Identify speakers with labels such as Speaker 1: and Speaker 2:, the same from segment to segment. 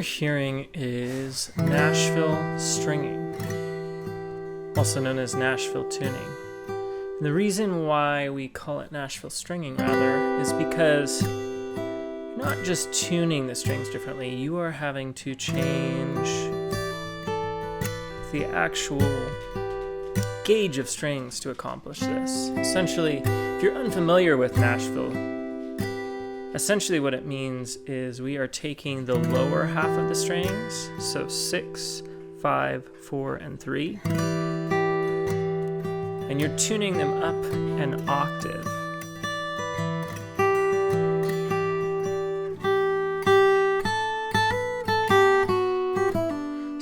Speaker 1: hearing is Nashville stringing, also known as Nashville tuning. And the reason why we call it Nashville stringing, rather, is because you're not just tuning the strings differently, you are having to change the actual gauge of strings to accomplish this. Essentially, if you're unfamiliar with Nashville, essentially what it means is we are taking the lower half of the strings, so 6, 5, 4, and 3, and you're tuning them up an octave.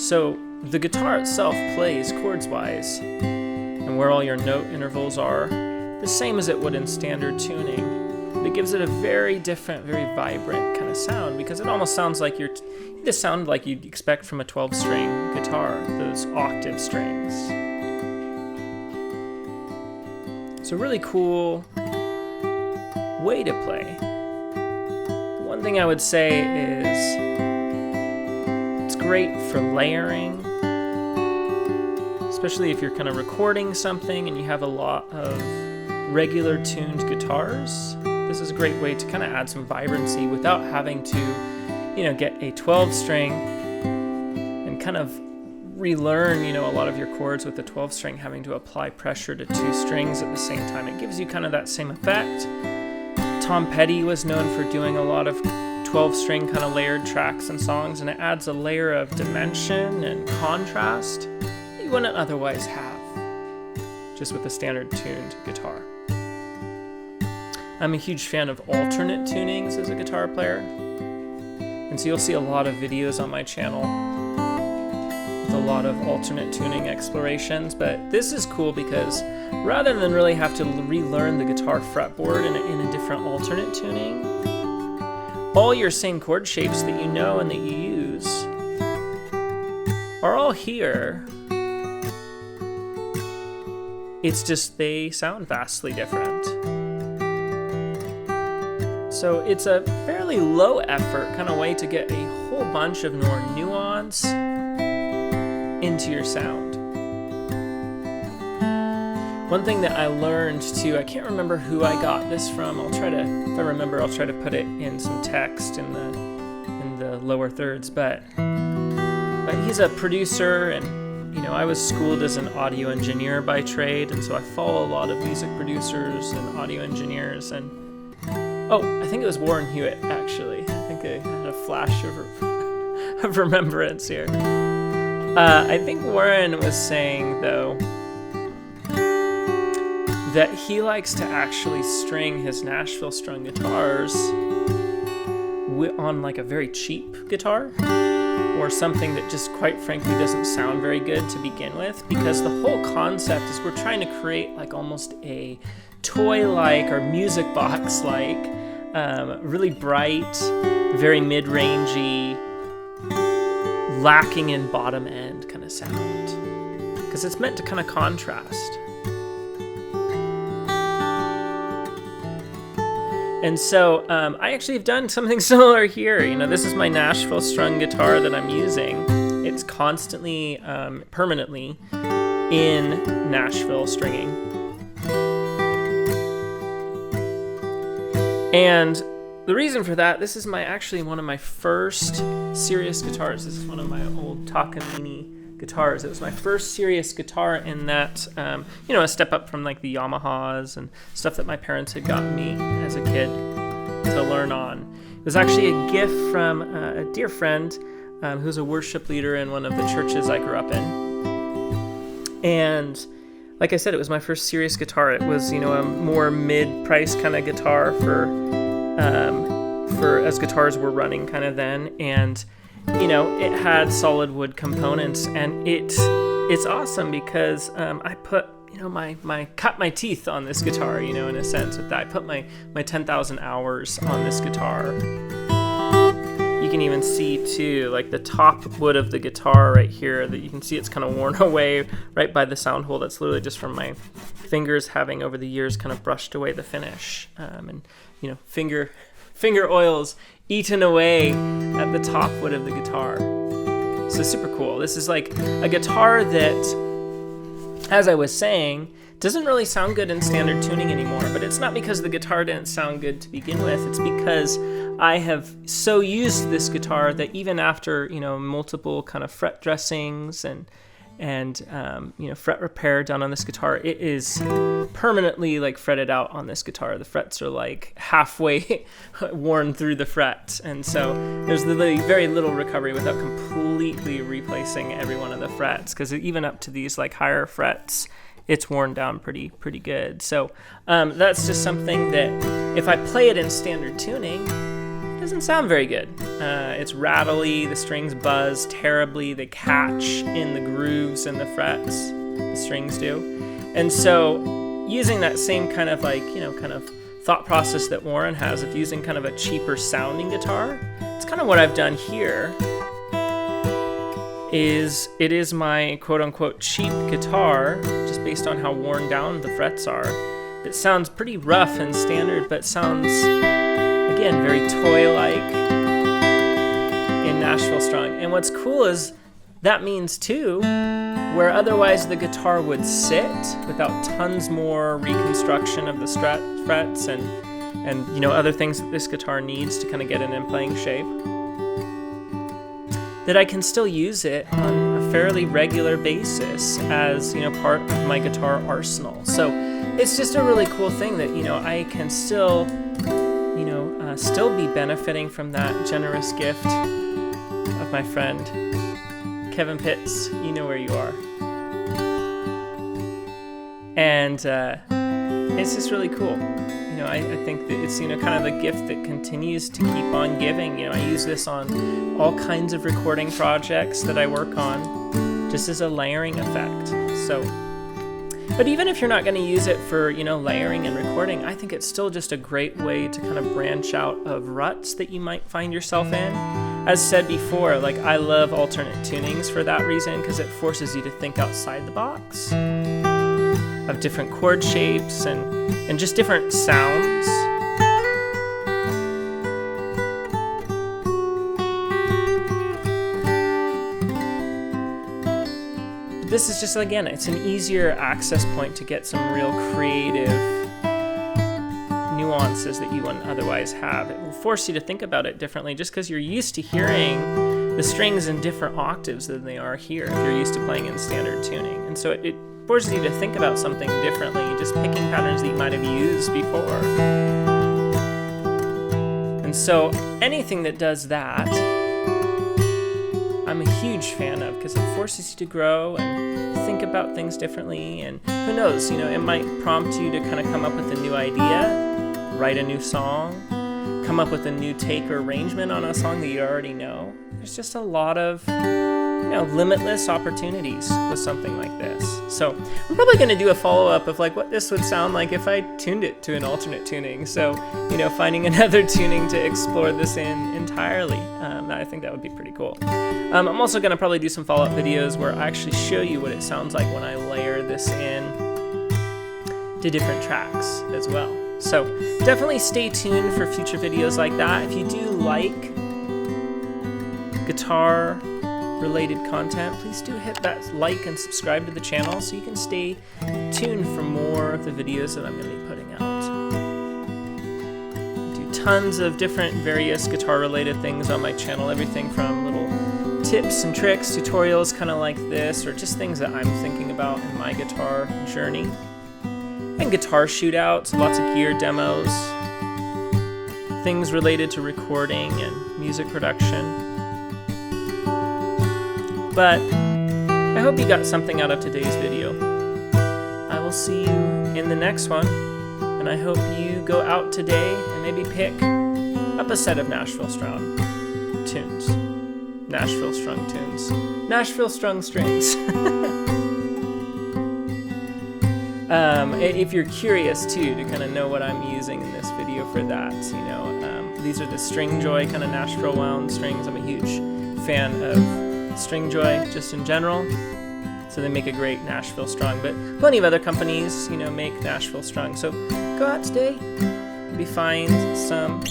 Speaker 1: So the guitar itself plays chords-wise, and where all your note intervals are, the same as it would in standard tuning. But it gives it a very different, very vibrant kind of sound, because it almost sounds like the sound like you'd expect from a 12-string guitar, those octave strings. It's a really cool way to play. The one thing I would say is it's great for layering, especially if you're kind of recording something and you have a lot of regular tuned guitars. This is a great way to kind of add some vibrancy without having to, get a 12-string and kind of relearn, a lot of your chords with the 12-string, having to apply pressure to 2 strings at the same time. It gives you kind of that same effect. Tom Petty was known for doing a lot of 12-string kind of layered tracks and songs, and it adds a layer of dimension and contrast that you wouldn't otherwise have just with a standard tuned guitar. I'm a huge fan of alternate tunings as a guitar player, and so you'll see a lot of videos on my channel with a lot of alternate tuning explorations. But this is cool because rather than really have to relearn the guitar fretboard in a different alternate tuning, all your same chord shapes that you know and that you use are all here. It's just they sound vastly different. So it's a fairly low effort kind of way to get a whole bunch of more nuance into your sound. One thing that I learned too, I can't remember who I got this from. If I remember, I'll try to put it in some text in the lower thirds. But he's a producer, and I was schooled as an audio engineer by trade, and so I follow a lot of music producers and audio engineers. And I think it was Warren Hewitt, actually. I think I had a flash of remembrance here. I think Warren was saying, though, that he likes to actually string his Nashville strung guitars on like a very cheap guitar, or something that just quite frankly doesn't sound very good to begin with, because the whole concept is we're trying to create like almost a toy-like or music box-like, really bright, very mid-rangey, lacking in bottom end kind of sound, because it's meant to kind of contrast. And so I actually have done something similar here. This is my Nashville strung guitar that I'm using. It's constantly, permanently in Nashville stringing. And the reason for that, this is actually one of my first serious guitars. This is one of my old Takamine guitars. It was my first serious guitar in that, a step up from like the Yamahas and stuff that my parents had gotten me as a kid to learn on. It was actually a gift from a dear friend who's a worship leader in one of the churches I grew up in. And like I said, it was my first serious guitar. It was, a more mid-price kind of guitar for as guitars were running kind of then, and it had solid wood components, and it's awesome because I put cut my teeth on this guitar, in a sense with that. I put my 10,000 hours on this guitar. You can even see too, like the top wood of the guitar right here, that you can see it's kind of worn away right by the sound hole. That's literally just from my fingers having over the years kind of brushed away the finish, and finger oils eaten away at the top wood of the guitar. So super cool. This is like a guitar that, as I was saying, doesn't really sound good in standard tuning anymore, but it's not because the guitar didn't sound good to begin with. It's because I have so used this guitar that even after, you know, multiple kind of fret dressings and you know, fret repair done on this guitar, it is permanently like fretted out on this guitar. The frets are like halfway worn through the fret, and so there's literally very little recovery without completely replacing every one of the frets, because even up to these like higher frets, it's worn down pretty good. So that's just something that if I play it in standard tuning, it doesn't sound very good. It's rattly, the strings buzz terribly, they catch in the grooves and the frets, the strings do. And so using that same kind of like, you know, kind of thought process that Warren has of using kind of a cheaper sounding guitar, it's kind of what I've done here. It is my quote-unquote cheap guitar, just based on how worn down the frets are. It sounds pretty rough and standard, but sounds, again, very toy-like in Nashville strung. And what's cool is that means, too, where otherwise the guitar would sit without tons more reconstruction of the frets and you know, other things that this guitar needs to kind of get it in playing shape, that I can still use it on a fairly regular basis as, you know, part of my guitar arsenal. So it's just a really cool thing that, you know, I can still, you know, still be benefiting from that generous gift of my friend Kevin Pitts. You know where you are. And it's just really cool. You know, I think that it's, you know, kind of a gift that continues to keep on giving. You know, I use this on all kinds of recording projects that I work on, just as a layering effect. So, but even if you're not going to use it for, you know, layering and recording, I think it's still just a great way to kind of branch out of ruts that you might find yourself in. As said before, like, I love alternate tunings for that reason, because it forces you to think outside the box of different chord shapes and just different sounds. But this is just, again, it's an easier access point to get some real creative nuances that you wouldn't otherwise have. It will force you to think about it differently, just because you're used to hearing the strings in different octaves than they are here if you're used to playing in standard tuning. And so it forces you to think about something differently, just picking patterns that you might have used before. And so anything that does that, I'm a huge fan of, because it forces you to grow and think about things differently. And who knows, you know, it might prompt you to kind of come up with a new idea, write a new song, come up with a new take or arrangement on a song that you already know. There's just a lot of, you know, limitless opportunities with something like this. So I'm probably going to do a follow-up of like what this would sound like if I tuned it to an alternate tuning. So, you know, finding another tuning to explore this in entirely. I think that would be pretty cool. I'm also going to probably do some follow-up videos where I actually show you what it sounds like when I layer this in to different tracks as well. So definitely stay tuned for future videos like that. If you do like guitar related content, please do hit that like and subscribe to the channel so you can stay tuned for more of the videos that I'm going to be putting out. I do tons of different various guitar related things on my channel, everything from little tips and tricks, tutorials kind of like this, or just things that I'm thinking about in my guitar journey, and guitar shootouts, lots of gear demos, things related to recording and music production. But I hope you got something out of today's video. I will see you in the next one, and I hope you go out today and maybe pick up a set of Nashville strung tunes. Nashville strung tunes. Nashville strung strings. If you're curious too to kind of know what I'm using in this video for that, you know, these are the String Joy kind of Nashville wound strings. I'm a huge fan of String Joy just in general, so they make a great Nashville strung, but plenty of other companies, you know, make Nashville strung. So go out today, maybe find some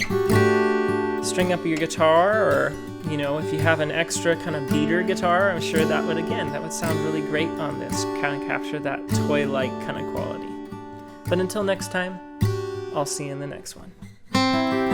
Speaker 1: string up your guitar, or you know, if you have an extra kind of beater guitar, I'm sure that would sound really great on this, kind of capture that toy-like kind of quality. But until next time, I'll see you in the next one.